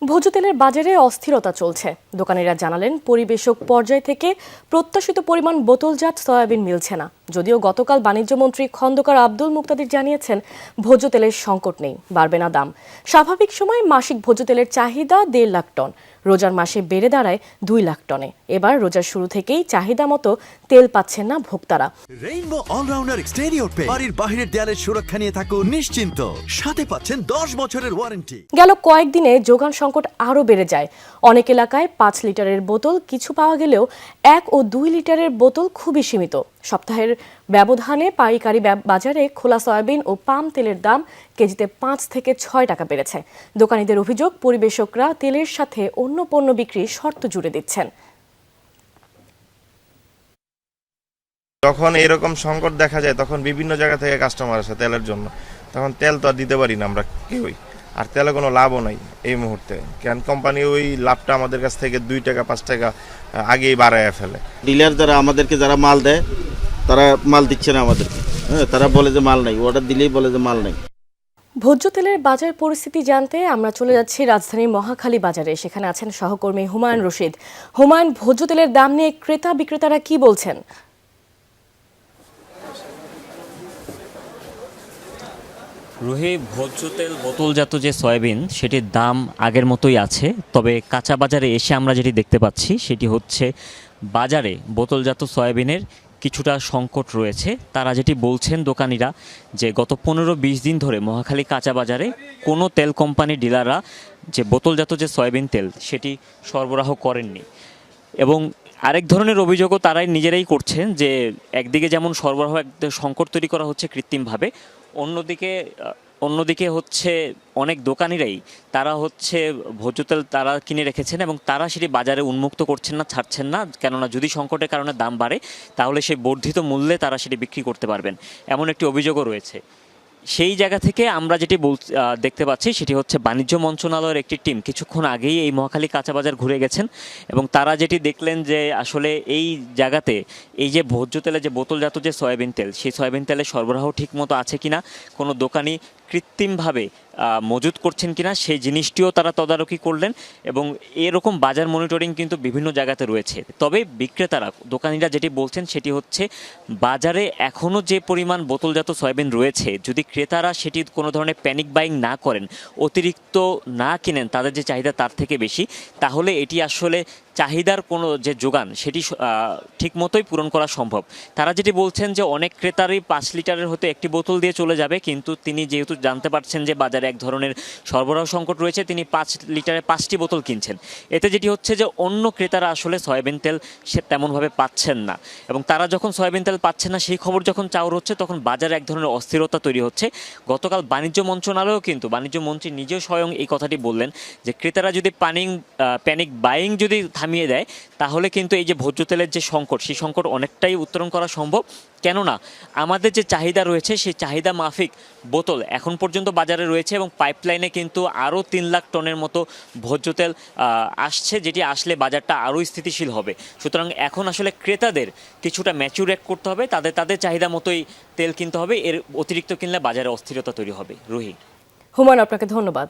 ভোজ্য তেলের বাজারে অস্থিরতা চলছে। দোকানিরা জানালেন পরিবেশক পর্যায় থেকে প্রত্যাশিত পরিমাণ বোতলজাত সয়াবিন মিলছে না। যদিও গতকাল বাণিজ্যমন্ত্রী খন্দকার আব্দুল মুক্তাদির জানিয়েছেন ভোজ্য তেলের সংকট নেই, বাড়বে না দাম। স্বাভাবিক সময় মাসিক ভোজ্য তেলের চাহিদা 1.5 লাখ টন, রোজার মাসে বেড়ে দাঁড়ায় 2 লাখ টনে। এবার রোজার শুরু থেকেই চাহিদা মতো তেল পাচ্ছেন না ভোক্তারা। রেইনবো অলরাউন্ডার এক্সটেরিয়র পেইন্ট বাড়ির বাহিরের দেয়ালের সুরক্ষা নিয়ে থাকুন নিশ্চিন্ত, সাথে পাচ্ছেন 10 বছরের ওয়ারেন্টি। গেল কয়েকদিনে যোগান সংকট আরও বেড়ে যায়। অনেক এলাকায় 5 লিটারের বোতল কিছু পাওয়া গেলেও 1 ও 2 লিটারের বোতল খুবই সীমিত। সপ্তাহের ব্যবধানে পাইকারি বাজারে খোলা সয়াবিন ও পাম তেলের দাম কেজিতে 5 থেকে 6 টাকা বেড়েছে। দোকানীদের অভিযোগ, পরিবেশকরা তেলের সাথে অন্য পণ্য বিক্রির শর্ত জুড়ে দিচ্ছেন। যখন এরকম সংকট দেখা যায় তখন বিভিন্ন জায়গা থেকে কাস্টমার আসে তেলের জন্য, তখন তেল তো আর দিতে পারি না আমরা কেউই, আর তেলে কোনো লাভও নাই এই মুহূর্তে। কেন কোম্পানি ওই লাভটা আমাদের কাছ থেকে 2 টাকা 5 টাকা আগেই বাড়ায় ফেলে। ডিলার যারা আমাদেরকে যারা মাল দেয় তারা মাল দিচ্ছে না আমাদেরকে, তারা বলে যে মাল নাই, অর্ডার দিলেই বলে যে মাল নাই। ভোজ্য তেলের বাজার পরিস্থিতি জানতে আমরা চলে যাচ্ছি রাজধানীর মহাখালী বাজারে। সেখানে আছেন সহকর্মী হুমায়ুন রশিদ। হুমায়ুন, ভোজ্য তেলের দাম নিয়ে ক্রেতা বিক্রেতারা কি বলছেন? রুহি, ভোজ্য তেল বোতলজাত যে সয়াবিন সেটির দাম আগের মতোই আছে, তবে কাঁচা বাজারে এসে আমরা যেটি দেখতে পাচ্ছি সেটি হচ্ছে বাজারে বোতলজাত সয়াবিনের কিছুটা সংকট রয়েছে। তারা যেটি বলছেন দোকানিরা, যে গত 15-20 দিন ধরে মহাখালী কাঁচা বাজারে কোনো তেল কোম্পানির ডিলাররা যে বোতলজাত যে সয়াবিন তেল সেটি সরবরাহ করেননি। এবং আরেক ধরনের অভিযোগও তারাই নিজেরাই করছেন, যে একদিকে যেমন সরবরাহ সংকট তৈরি করা হচ্ছে কৃত্রিমভাবে, অন্যদিকে হচ্ছে অনেক দোকানিরাই তারা হচ্ছে ভোজ্য তেল তারা কিনে রেখেছেন এবং তারা সেটি বাজারে উন্মুক্ত করছেন না, ছাড়ছেন না। কেননা যদি সংকটের কারণে দাম বাড়ে তাহলে সেই বর্ধিত মূল্যে তারা সেটি বিক্রি করতে পারবেন, এমন একটি অভিযোগও রয়েছে। সেই জায়গা থেকে আমরা যেটি দেখতে পাচ্ছি সেটি হচ্ছে বাণিজ্য মন্ত্রণালয়ের একটি টিম কিছুক্ষণ আগেই এই মহাখালী কাঁচা বাজার ঘুরে গেছেন এবং তারা যেটি দেখলেন যে আসলে এই জায়গাতে এই যে ভোজ্য তেলে যে বোতলজাত যে সয়াবিন তেল, সেই সয়াবিন তেলের সরবরাহ ঠিকমতো আছে কিনা, কোনো দোকানি কৃত্রিমভাবে মজুত করছেন কিনা সেই জিনিসটিও তারা তদারকি করলেন। এবং এরকম বাজার মনিটরিং কিন্তু বিভিন্ন জায়গাতে রয়েছে। তবে বিক্রেতারা, দোকানিরা যেটি বলছেন সেটি হচ্ছে বাজারে এখনও যে পরিমাণ বোতলজাত সয়াবিন রয়েছে, যদি ক্রেতারা সেটি কোনো ধরনের প্যানিক বাইং না করেন, অতিরিক্ত না কিনেন, তাদের যে চাহিদা তার থেকে বেশি, তাহলে এটি আসলে চাহিদার কোনো যে যোগান সেটি ঠিকমতোই পূরণ করা সম্ভব। তারা যেটি বলছেন যে অনেক ক্রেতারই 5 লিটারের হতে একটি বোতল দিয়ে চলে যাবে, কিন্তু তিনি যেহেতু জানতে পারছেন যে বাজারে এক ধরনের সরবরাহ সংকট রয়েছে, তিনি 5 লিটারে 5টি বোতল কিনছেন। এতে যেটি হচ্ছে যে অন্য ক্রেতারা আসলে সয়াবিন তেল সে তেমনভাবে পাচ্ছেন না, এবং তারা যখন সয়াবিন তেল পাচ্ছেন না সেই খবর যখন চাউর হচ্ছে, তখন বাজারে এক ধরনের অস্থিরতা তৈরি হচ্ছে। গতকাল বাণিজ্য মন্ত্রণালয়েও কিন্তু বাণিজ্য মন্ত্রী নিজেও স্বয়ং এই কথাটি বললেন, যে ক্রেতারা যদি প্যানিক বাইং যদি থামিয়ে দেয়, তাহলে কিন্তু এই যে ভোজ্য তেলের যে সংকট, সেই সংকট অনেকটাই উত্তরণ করা সম্ভব। কেননা আমাদের যে চাহিদা রয়েছে সেই চাহিদা মাফিক বোতল এখন পর্যন্ত বাজারে রয়েছে, এবং পাইপলাইনে কিন্তু আরও 3 লাখ টনের মতো ভোজ্য তেল আসছে, যেটি আসলে বাজারটা আরও স্থিতিশীল হবে। সুতরাং এখন আসলে ক্রেতাদের কিছুটা ম্যাচিউর অ্যাক্ট করতে হবে, তাদের চাহিদা মতোই তেল কিনতে হবে। এর অতিরিক্ত কিনলে বাজারে অস্থিরতা তৈরি হবে। রুহি, হুমায়ুন, আপনাকে ধন্যবাদ।